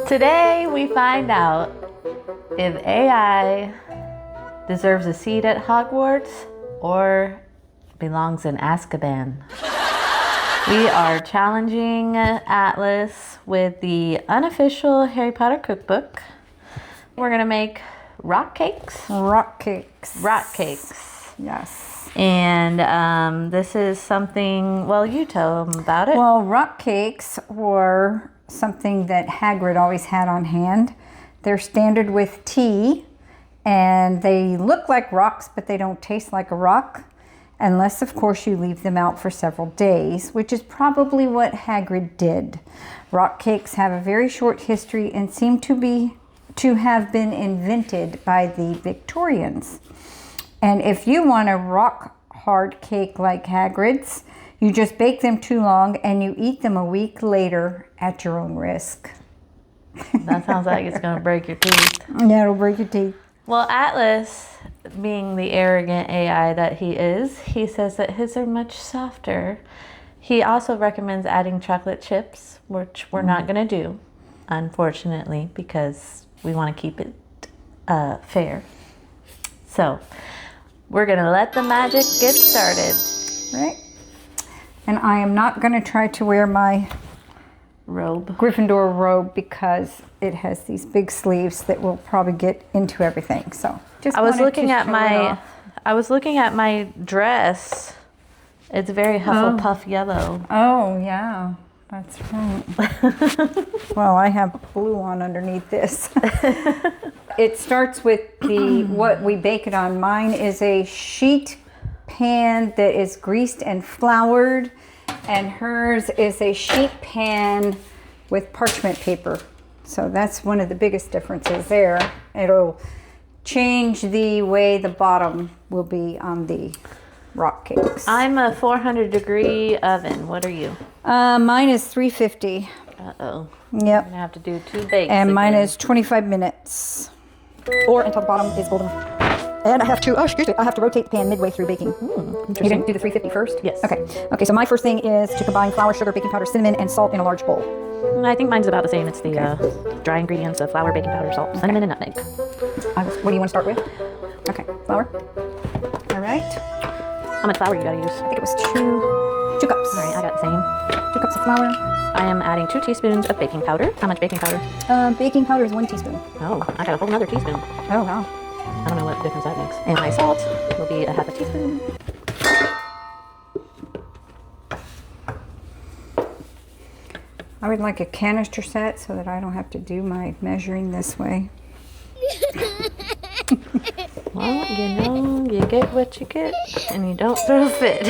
Today we find out if AI deserves a seat at Hogwarts or belongs in Azkaban. We are challenging Atlas with the Unofficial Harry Potter Cookbook. We're gonna make rock cakes. Rock cakes. Rock cakes. Yes. And this is something, well, you tell them about it. Well, rock cakes were something that Hagrid always had on hand. They're standard with tea, and they look like rocks, but they don't taste like a rock, unless, of course, you leave them out for several days, which is probably what Hagrid did. Rock cakes have a very short history and seem to have been invented by the Victorians. And if you want a rock hard cake like Hagrid's, you just bake them too long and you eat them a week later at your own risk. That sounds like it's gonna break your teeth. Yeah, it'll break your teeth. Well, Atlas, being the arrogant AI that he is, he says that his are much softer. He also recommends adding chocolate chips, which we're not gonna do, unfortunately, because we want to keep it fair. So we're gonna let the magic get started. Right. And I am not going to try to wear my Gryffindor robe because it has these big sleeves that will probably get into everything. So I was looking at my dress. It's very Hufflepuff yellow. Oh yeah, that's right. Well, I have blue on underneath this. It starts with what we bake it on. Mine is a sheet pan that is greased and floured, and hers is a sheet pan with parchment paper. So that's one of the biggest differences there. It'll change the way the bottom will be on the rock cakes. I'm a 400-degree oven. What are you? Mine is 350. Uh-oh. Yep. I'm gonna have to do 2 bakes. And mine again. is 25 minutes. Or until the bottom is golden. And I have to rotate the pan midway through baking. Interesting. You're going to do the 350 first? Yes. Okay, so my first thing is to combine flour, sugar, baking powder, cinnamon, and salt in a large bowl. I think mine's about the same. It's the dry ingredients of flour, baking powder, salt, cinnamon, and nutmeg. What do you want to start with? Okay, flour. All right. How much flour you gotta use? I think it was two cups. All right, I got the same. 2 cups of flour. I am adding 2 teaspoons of baking powder. How much baking powder? Baking powder is 1 teaspoon. Oh, I got a whole nother teaspoon. Oh, wow. I don't know what difference that makes. And my salt will be a half a teaspoon. I would like a canister set so that I don't have to do my measuring this way. Well, you know, you get what you get, and you don't throw a fit.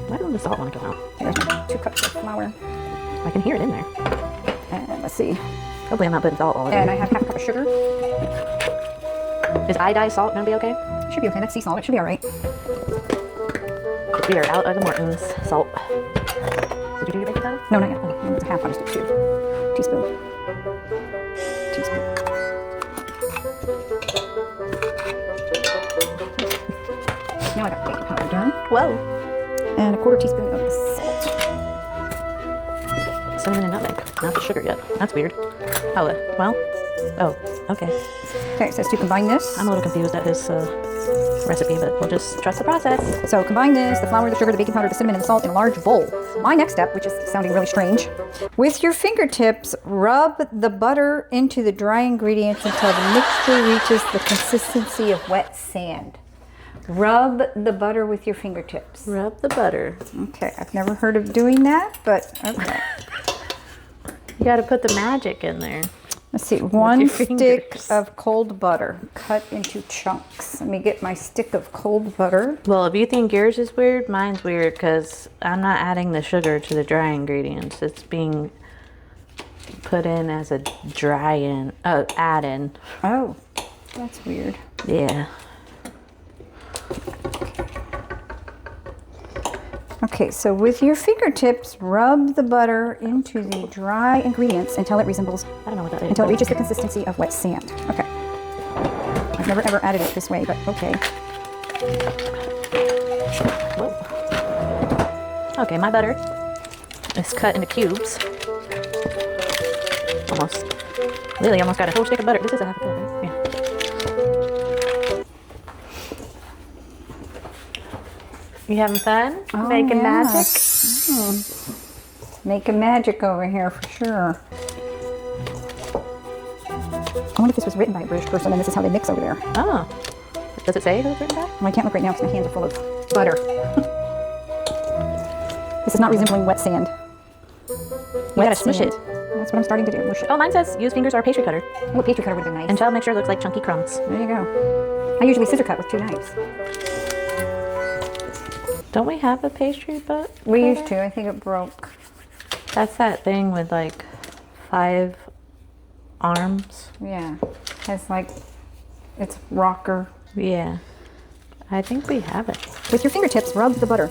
Why don't the salt want to come out? There's my 2 cups of flour. I can hear it in there. And let's see. Hopefully I'm not putting salt all over And it. I have half a cup of sugar. Is iodized salt going to be okay? Should be okay. That's sea salt. It should be all right. We are out of the Morton's salt. Did you do your baking powder? No, not yet. Oh, it's a half. I just did 2 teaspoon. Now I got the baking powder done. Whoa. And a 1/4 teaspoon of the salt. Cinnamon and nutmeg. Not the sugar yet. That's weird. Oh, well. Oh, okay. Okay, it says to combine this. I'm a little confused at his recipe, but we'll just trust the process. So combine this, the flour, the sugar, the baking powder, the cinnamon, and the salt in a large bowl. My next step, which is sounding really strange, with your fingertips, rub the butter into the dry ingredients until the mixture reaches the consistency of wet sand. Rub the butter with your fingertips. Rub the butter. Okay, I've never heard of doing that, but okay. You got to put the magic in there. Let's see, 1 stick fingers. of cold butter cut into chunks. Let me get my stick of cold butter. Well, if you think yours is weird, mine's weird because I'm not adding the sugar to the dry ingredients. It's being put in as a add-in. Oh, that's weird. Yeah. Okay, so with your fingertips, rub the butter into the dry ingredients until it resembles, I don't know what that is. until it reaches the consistency of wet sand. Okay. I've never ever added it this way, but okay. Whoa. Okay, my butter is cut into cubes. Almost. Lily almost got a whole stick of butter. This is a half a cup, right? Yeah. You having fun? Oh, Making magic? Making magic over here for sure. I wonder if this was written by a British person and this is how they mix over there. Oh. Does it say who it's written by? Well, I can't look right now because my hands are full of butter. This is not resembling wet sand. You gotta smush it. That's what I'm starting to do. Mush it. Oh, mine says use fingers or pastry cutter Oh, a pastry cutter would have been nice. until mixture looks like chunky crumbs. There you go. I usually scissor cut with 2 knives. Don't we have a pastry but We used to. I think it broke. That's that thing with like 5 arms. Yeah. Has like, it's rocker. Yeah. I think we have it. With your fingertips, rub the butter.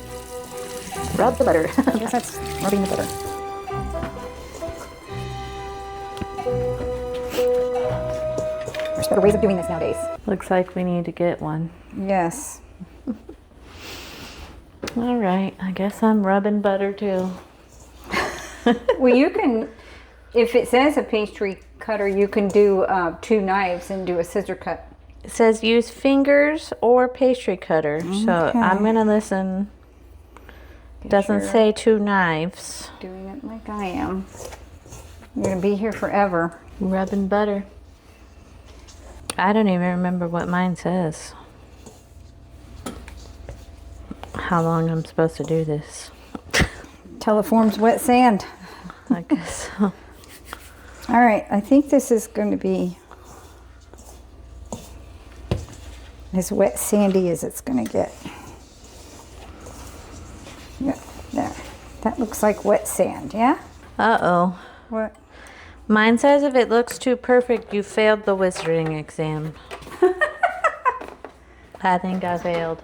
Rub the butter. I guess that's rubbing the butter. There's better ways of doing this nowadays. Looks like we need to get one. Yes. All right. I guess I'm rubbing butter too. Well, you can, if it says a pastry cutter, you can do 2 knives and do a scissor cut. It says use fingers or pastry cutter. So Okay. I'm going to listen. Doesn't Sure. say 2 knives. Doing it like I am. You're going to be here forever. Rubbing butter. I don't even remember what mine says. How long I'm supposed to do this. Till it forms wet sand. I guess so. All right, I think this is going to be as wet sandy as it's going to get. Yeah, there. That looks like wet sand, yeah? Uh-oh. What? Mine says if it looks too perfect, you failed the wizarding exam. I think I failed.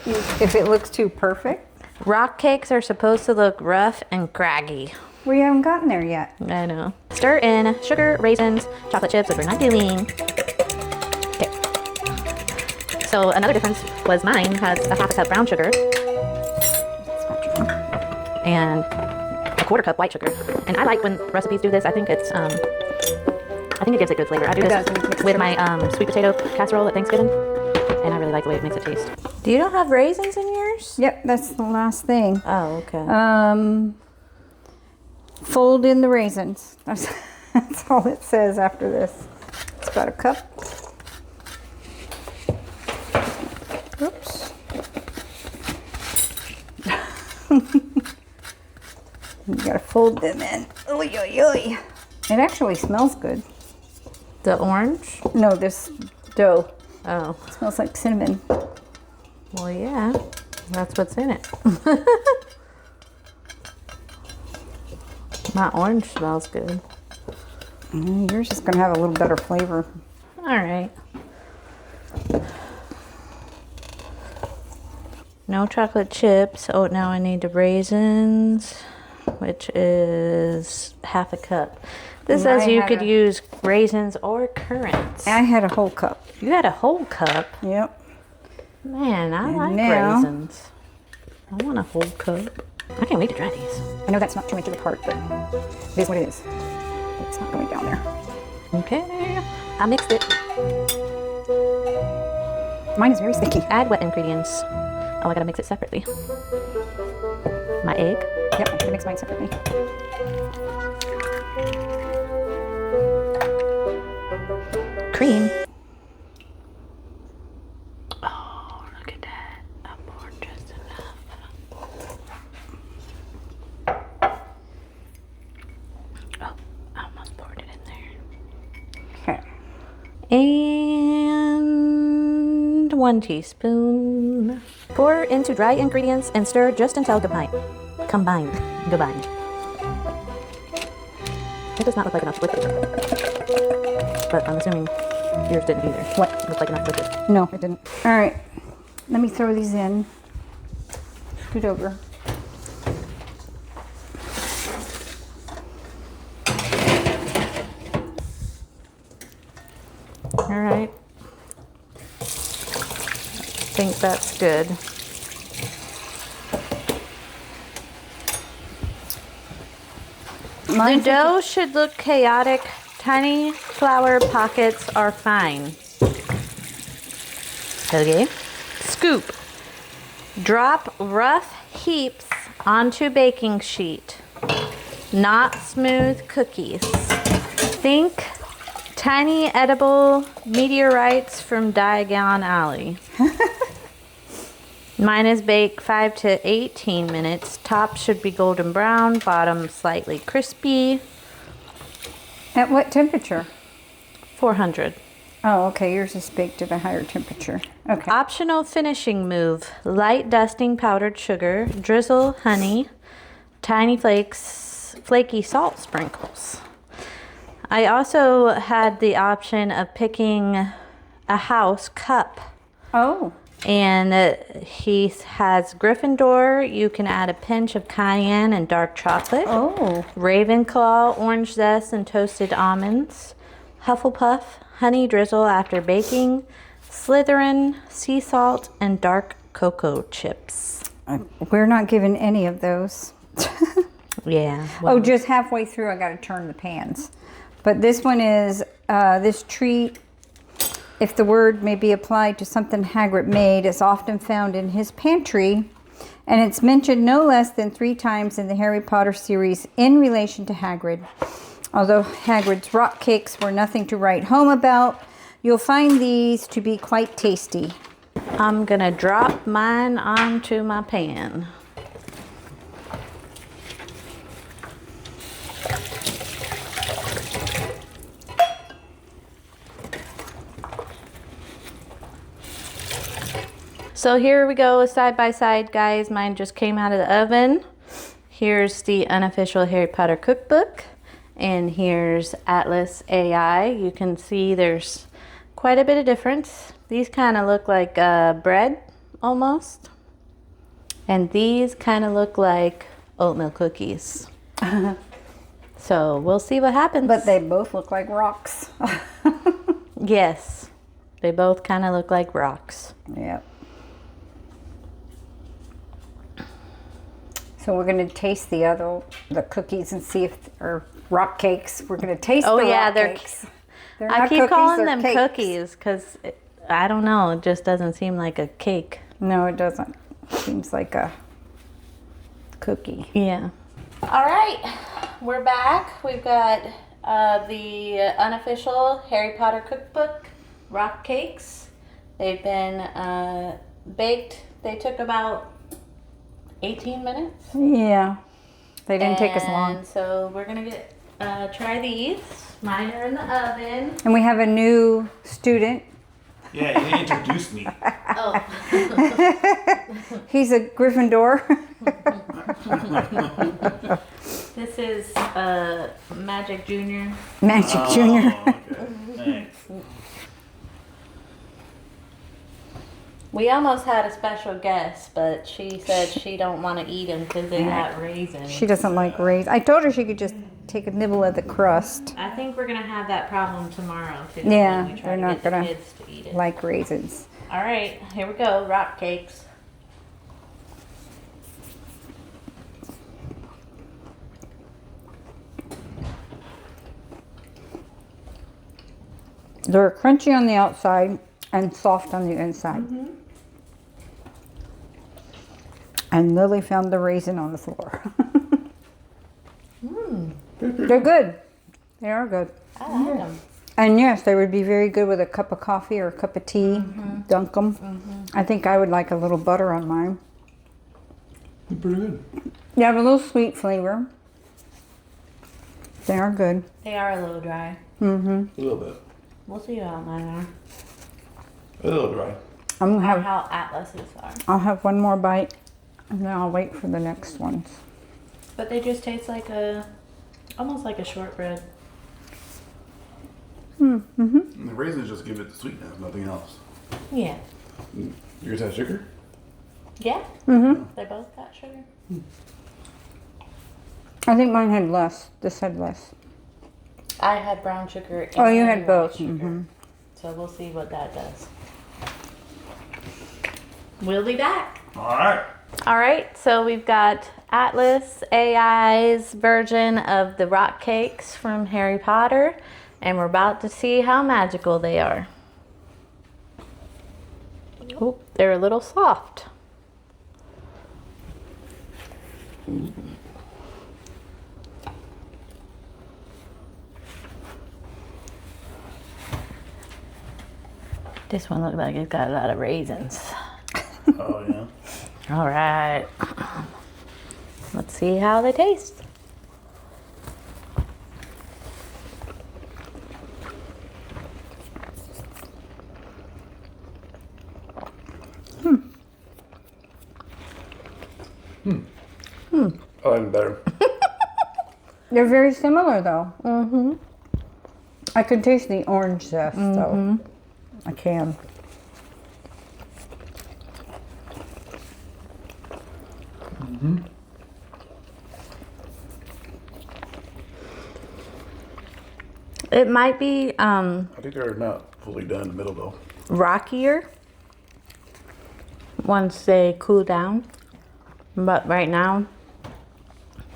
If it looks too perfect? Rock cakes are supposed to look rough and craggy. We haven't gotten there yet. I know. Stir in sugar, raisins, chocolate chips, which we're not doing. Okay. So another difference was mine has a half a cup brown sugar and a quarter cup white sugar. And I like when recipes do this. I think it's I think it gives it good flavor. I do this with my sweet potato casserole at Thanksgiving, and I really like the way it makes it taste. Do you don't have raisins in yours? Yep, that's the last thing. Oh, okay. Fold in the raisins. That's all it says after this. It's about a cup. Oops. You gotta fold them in. Oy, oy, oy. It actually smells good. The orange? No, this dough Oh, smells like cinnamon. well, yeah. That's what's in it. My orange smells good. Yours is gonna have a little better flavor. All right. No chocolate chips. Oh, now I need the raisins, which is half a cup. This And says I you had could a- use raisins or currants. I had a whole cup. You had a whole cup. Yep. Man, I like now- raisins. I want a whole cup. I can't wait to try these. I know that's not too much of a part, but it is what it is. It's not going down there. Okay. I mixed it. Mine is very sticky. Add wet ingredients. Oh, I gotta mix it separately. My egg. Yep, I should mix mine separately. Cream. Oh, look at that. I poured just enough. Oh, I almost poured it in there. Okay. And 1 teaspoon. Pour into dry ingredients and stir just until combined. It does not look like enough liquid. But I'm assuming yours didn't either. What? Looked like enough liquid. No, it didn't. All right. Let me throw these in. Scoot over. All right. I think that's good. The dough should look chaotic. Tiny flour pockets are fine. Okay. Scoop. Drop rough heaps onto baking sheet. Not smooth cookies. Think tiny edible meteorites from Diagon Alley. Mine is baked 5 to 18 minutes. Top should be golden brown, bottom slightly crispy. At what temperature? 400. Oh, okay. Yours is baked at a higher temperature. Okay. Optional finishing move. Light dusting powdered sugar, drizzle honey, tiny flaky salt sprinkles. I also had the option of picking a house cup. Oh. And he has Gryffindor. You can add a pinch of cayenne and dark chocolate. Oh. Ravenclaw, orange zest and toasted almonds. Hufflepuff, honey drizzle after baking. Slytherin, sea salt and dark cocoa chips. We're not given any of those. Yeah. Oh, just halfway through I got to turn the pans. But this one is this treat. If the word may be applied to something Hagrid made, is often found in his pantry, and it's mentioned no less than 3 times in the Harry Potter series in relation to Hagrid. Although Hagrid's rock cakes were nothing to write home about, you'll find these to be quite tasty. I'm gonna drop mine onto my pan. So here we go, side by side, guys. Mine just came out of the oven. Here's the Unofficial Harry Potter Cookbook, and here's Atlas AI. You can see there's quite a bit of difference. These kind of look like bread, almost. And these kind of look like oatmeal cookies. So we'll see what happens. But they both look like rocks. Yes, they both kind of look like rocks. Yep. So we're going to taste the cookies and see if, or rock cakes. We're going to taste the rock cakes. They're I not keep cookies, calling they're them cakes. cookies because I don't know. It just doesn't seem like a cake. No, it doesn't. It seems like a cookie. Yeah. All right, we're back. We've got the Unofficial Harry Potter Cookbook rock cakes. They've been baked. They took about 18 minutes. Yeah, they didn't take us long. And so we're gonna get try these. Mine are in the oven. And we have a new student. Yeah, you introduced me. Oh. He's a Gryffindor. This is Magic Junior. Magic Junior. Okay. Thanks. We almost had a special guest, but she said she don't want to eat them because they got raisins. She doesn't like raisins. I told her she could just take a nibble of the crust. I think we're gonna have that problem tomorrow too. Yeah, when we try they're to not get the gonna kids to eat it. like raisins. All right, here we go. Rock cakes. They're crunchy on the outside and soft on the inside. Mm-hmm. And Lily found the raisin on the floor. They're good. They are good. I like them. And yes, they would be very good with a cup of coffee or a cup of tea. Dunk them. I think I would like a little butter on mine. They're pretty good. You have a little sweet flavor. They are good. They are a little dry. Mm-hmm. A little bit. We'll see how mine are. A little dry. I'm gonna Or have. how Atlas's are. I'll have one more bite, and then I'll wait for the next ones. But they just taste like almost like a shortbread. Mm-hmm. And the raisins just give it the sweetness, nothing else. Yeah. Yours has sugar? Yeah. Mm-hmm. They both got sugar. I think mine had less. This had less. I had brown sugar. And Oh, you white had both. sugar. Mm-hmm. So we'll see what that does. We'll be back. All right. All right, so we've got Atlas AI's version of the rock cakes from Harry Potter, and we're about to see how magical they are. Oh, they're a little soft. This one looks like it's got a lot of raisins. Oh, yeah. All right. Let's see how they taste. I like them better. They're very similar, though. Mm-hmm. I can taste the orange zest, though. I can. It might be I think they're not fully done in the middle, though. rockier once they cool down, but right now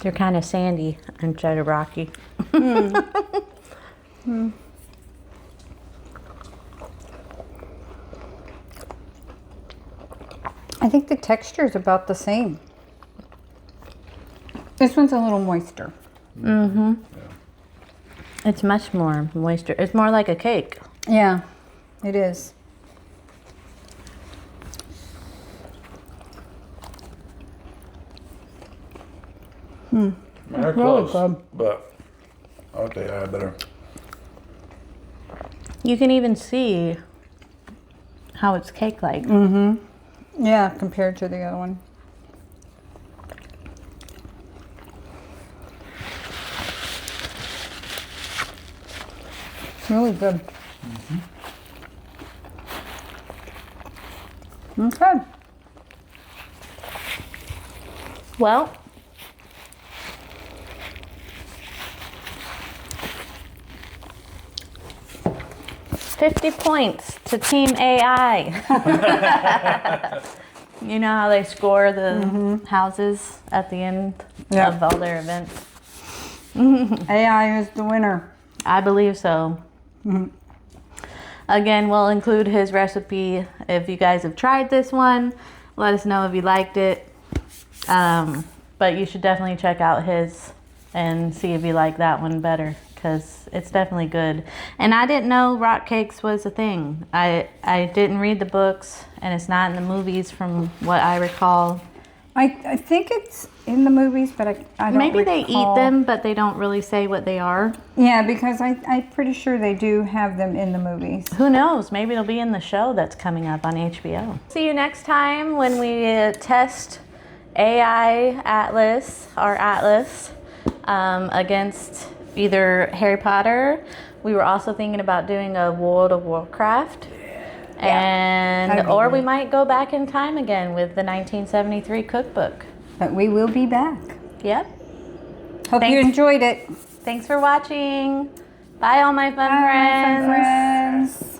they're kind of sandy instead of rocky. I think the texture is about the same. This one's a little moister. It's much more moisture. It's more like a cake. Yeah, it is. They're Really close, good. but I like the AI better. You can even see how it's cake-like. Yeah, compared to the other one. Really good. Okay. Well, $50 points to Team AI. You know how they score the houses at the end Yeah. of all their events? AI is the winner. I believe so. Again, we'll include his recipe if you guys have tried this one. Let us know if you liked it. But you should definitely check out his and see if you like that one better, because it's definitely good. And I didn't know rock cakes was a thing. I didn't read the books, and it's not in the movies from what I recall. I think it's in the movies, but I don't Maybe they recall. eat them, but they don't really say what they are. Yeah, because I'm pretty sure they do have them in the movies. Who knows? Maybe it'll be in the show that's coming up on HBO. See you next time when we test AI Atlas against either Harry Potter. We were also thinking about doing a World of Warcraft. That'd be Or we great. might go back in time again with the 1973 cookbook. But we will be back. Yep. Hope you Thanks. enjoyed it. Thanks for watching. Bye all my fun Bye, my friends. fun friends.